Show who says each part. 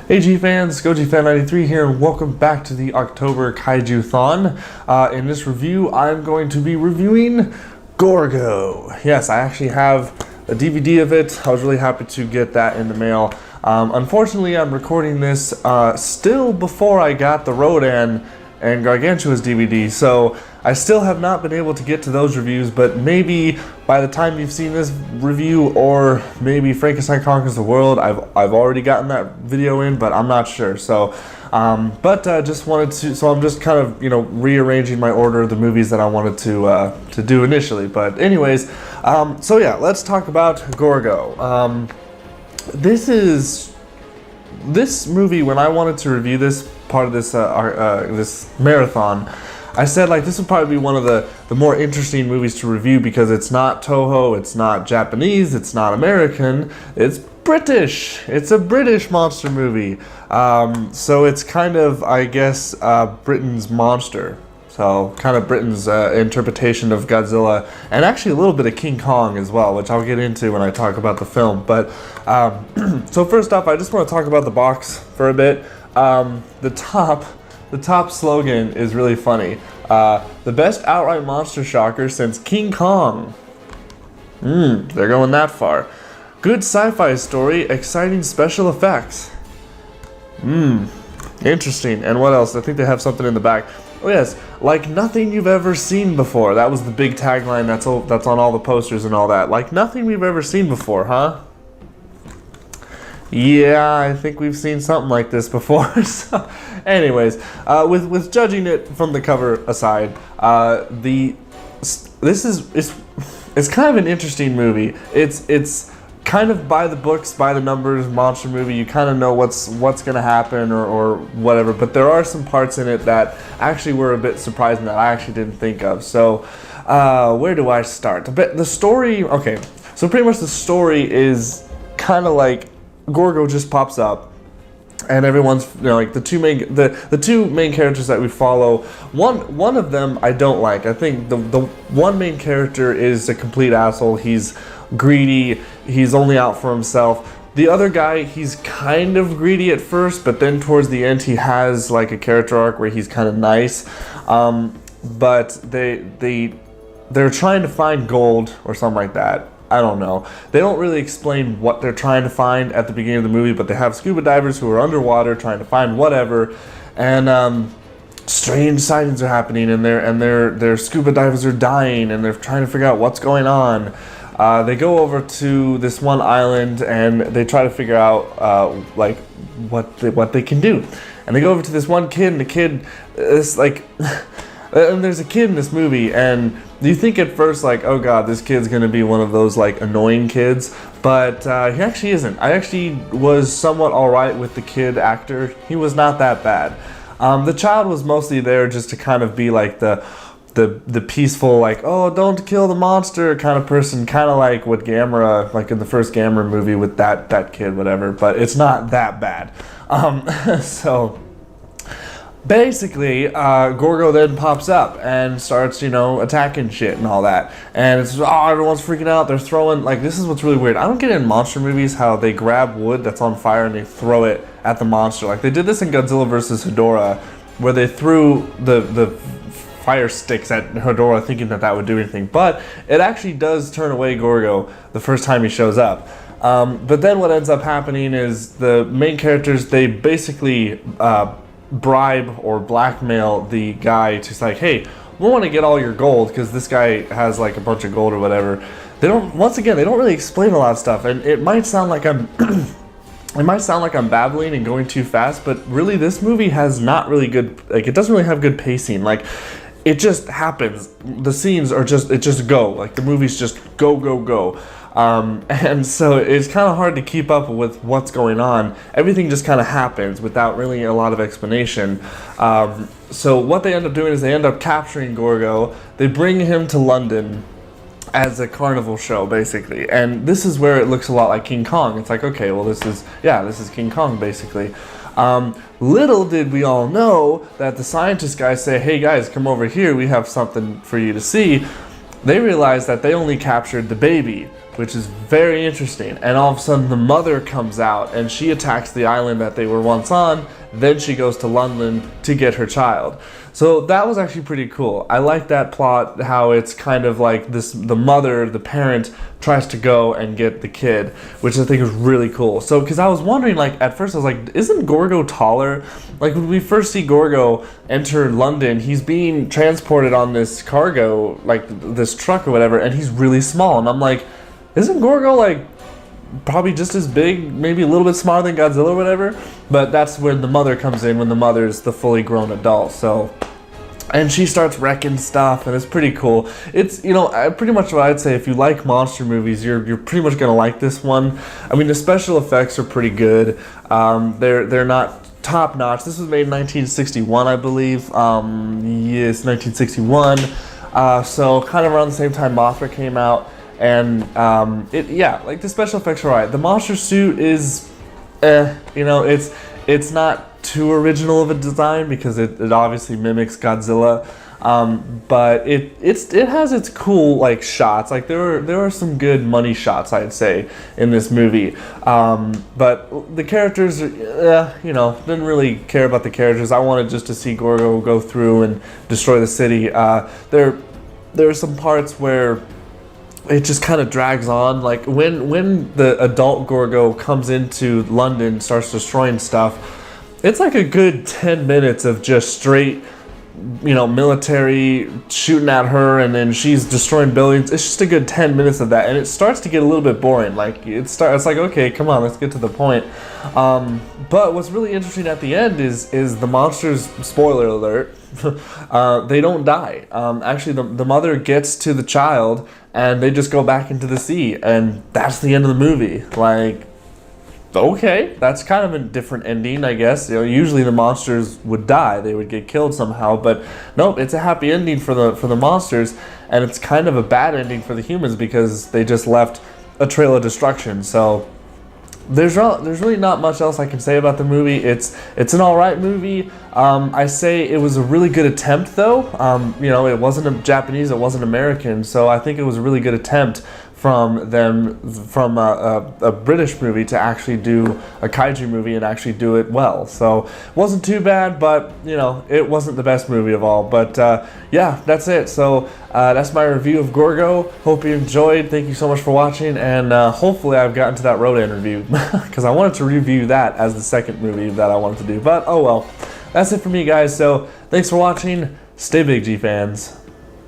Speaker 1: Hey G fans, GojiFan93 here, and welcome back to the October Kaiju-a-thon. In this review, I'm going to be reviewing Gorgo. Yes, I actually have a DVD of it. I was really happy to get that in the mail. Unfortunately, I'm recording this still before I got the Rodan and Gargantua's DVD, so I still have not been able to get to those reviews, but maybe by the time you've seen this review, or maybe Frankenstein Conquers the World, I've already gotten that video in, but I'm not sure. So, just wanted to, so I'm just kind of, rearranging my order of the movies that I wanted to do initially. But anyways, so yeah, let's talk about Gorgo. This movie, when I wanted to review this part of this this marathon, I said this would probably be one of the more interesting movies to review because it's not Toho, it's not Japanese, it's not American, it's British. It's a British monster movie. So it's kind of, I guess, Britain's monster. So kind of Britain's interpretation of Godzilla, and actually a little bit of King Kong as well, which I'll get into when I talk about the film. But so first off, I just want to talk about the box for a bit. The top slogan is really funny. The best outright monster shocker since King Kong. They're going that far. Good sci-fi story, exciting special effects. Interesting. And what else? I think they have something in the back. Oh yes, like nothing you've ever seen before. That was the big tagline that's on all the posters and all that. Like nothing we've ever seen before, huh? Yeah, I think we've seen something like this before. So, anyways, with judging it from the cover aside, it's kind of an interesting movie. It's kind of by the books, by the numbers monster movie. You kind of know what's gonna happen or whatever. But there are some parts in it that actually were a bit surprising that I actually didn't think of. So, where do I start? The story. Okay, so pretty much the story is kind of like Gorgo just pops up, and everyone's the two main characters that we follow. One of them I don't like. I think the one main character is a complete asshole. He's greedy. He's only out for himself. The other guy, he's kind of greedy at first, but then towards the end he has like a character arc where he's kind of nice. But they're trying to find gold or something like that. I don't know. They don't really explain what they're trying to find at the beginning of the movie, but they have scuba divers who are underwater trying to find whatever, and strange sightings are happening, and their scuba divers are dying, and they're trying to figure out what's going on. They go over to this one island and they try to figure out what they can do, and they go over to this one kid, and the kid is like. And there's a kid in this movie, and you think at first oh god, this kid's gonna be one of those annoying kids, but he actually isn't. I actually was somewhat alright with the kid actor. He was not that bad. The child was mostly there just to kind of be the peaceful oh, don't kill the monster kind of person, kind of like what Gamera, in the first Gamera movie with that kid, whatever, but it's not that bad. So basically, Gorgo then pops up and starts, attacking shit and all that. And it's, everyone's freaking out. They're throwing, this is what's really weird. I don't get in monster movies how they grab wood that's on fire and they throw it at the monster. They did this in Godzilla vs. Hedorah, where they threw the fire sticks at Hedorah thinking that would do anything. But it actually does turn away Gorgo the first time he shows up. But then what ends up happening is the main characters, they basically bribe or blackmail the guy to say, hey, we want to get all your gold because this guy has a bunch of gold or whatever. They don't really explain a lot of stuff, and it might sound like I'm babbling and going too fast, but really this movie has not really good, it doesn't really have good pacing. It just happens. The scenes are just go. The movies just go. And so it's kind of hard to keep up with what's going on. Everything just kind of happens without really a lot of explanation. So what they end up doing is they end up capturing Gorgo. They bring him to London as a carnival show, basically. And this is where it looks a lot like King Kong. It's okay, well, this is King Kong, basically. Little did we all know that the scientist guys say, hey guys, come over here, we have something for you to see. They realized that they only captured the baby. which is very interesting. And all of a sudden the mother comes out and she attacks the island that they were once on. Then she goes to London to get her child. So that was actually pretty cool. I like that plot, how it's kind of like this, the mother, the parent, tries to go and get the kid, which I think is really cool. So, because I was wondering, like, at first I was like, isn't Gorgo taller? Like, when we first see Gorgo enter London, he's being transported on this cargo, like, this truck or whatever, and he's really small. And I'm like, isn't Gorgo, like, probably just as big, maybe a little bit smaller than Godzilla or whatever? But that's where the mother comes in, when the mother's the fully grown adult. So, and she starts wrecking stuff, and it's pretty cool. It's, you know, pretty much what I'd say, if you like monster movies, you're pretty much gonna like this one. I mean, the special effects are pretty good. They're not top notch. This was made in 1961, I believe. Yes, 1961. So kind of around the same time Mothra came out. And yeah, like, the special effects are alright. The monster suit is, you know, it's not too original of a design, because it obviously mimics Godzilla, but it has its cool, like, shots. Like, there are some good money shots, I'd say, in this movie. But the characters, you know, didn't really care about the characters. I wanted just to see Gorgo go through and destroy the city. There are some parts where it just kind of drags on. Like, when the adult Gorgo comes into London, starts destroying stuff, it's like a good 10 minutes of just straight, you know, military shooting at her, and then she's destroying buildings. It's just a good 10 minutes of that, and it starts to get a little bit boring. Like, it's like, okay, come on, let's get to the point. But what's really interesting at the end is the monsters, spoiler alert, they don't die. Actually, the mother gets to the child, and they just go back into the sea, and that's the end of the movie. Like, okay, that's kind of a different ending, I guess. You know, usually the monsters would die; they would get killed somehow. But nope, it's a happy ending for the monsters, and it's kind of a bad ending for the humans, because they just left a trail of destruction. So there's really not much else I can say about the movie. It's an alright movie. I say it was a really good attempt, though. You know, it wasn't Japanese, it wasn't American, so I think it was a really good attempt from them, from a British movie, to actually do a kaiju movie and actually do it well. So it wasn't too bad, but, you know, it wasn't the best movie of all. But yeah, that's it. So that's my review of Gorgo. Hope you enjoyed. Thank you so much for watching, and hopefully I've gotten to that Rodan review, because I wanted to review that as the second movie that I wanted to do. But oh well, that's it for me, guys. So thanks for watching. Stay big, G fans.